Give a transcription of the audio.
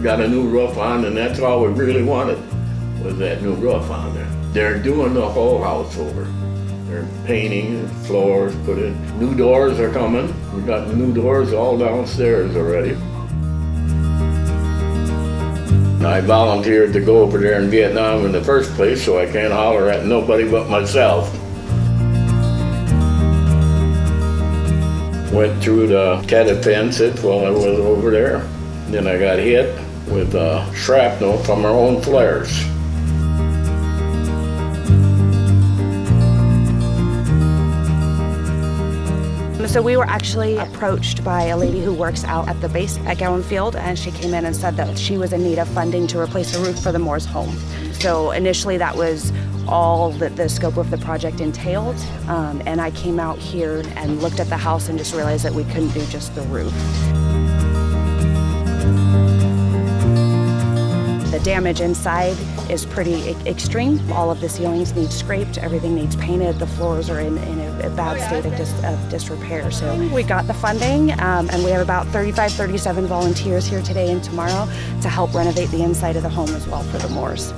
got a new roof on, and that's all we really wanted, was that new roof on there. They're doing the whole house over. They're painting floors, put in. New doors are coming. We got new doors all downstairs already. I volunteered to go over there in Vietnam in the first place, so I can't holler at nobody but myself. Went through the catty fences while I was over there. Then I got hit with shrapnel from our own flares. So we were actually approached by a lady who works out at the base at Gowan Field, and she came in and said that she was in need of funding to replace the roof for the Moore's home. So initially that was all that the scope of the project entailed, and I came out here and looked at the house and just realized that we couldn't do just the roof. The damage inside is pretty extreme. All of the ceilings need scraped, everything needs painted, the floors are in a bad state of disrepair. So we got the funding, and we have about 37 volunteers here today and tomorrow to help renovate the inside of the home as well for the Moores.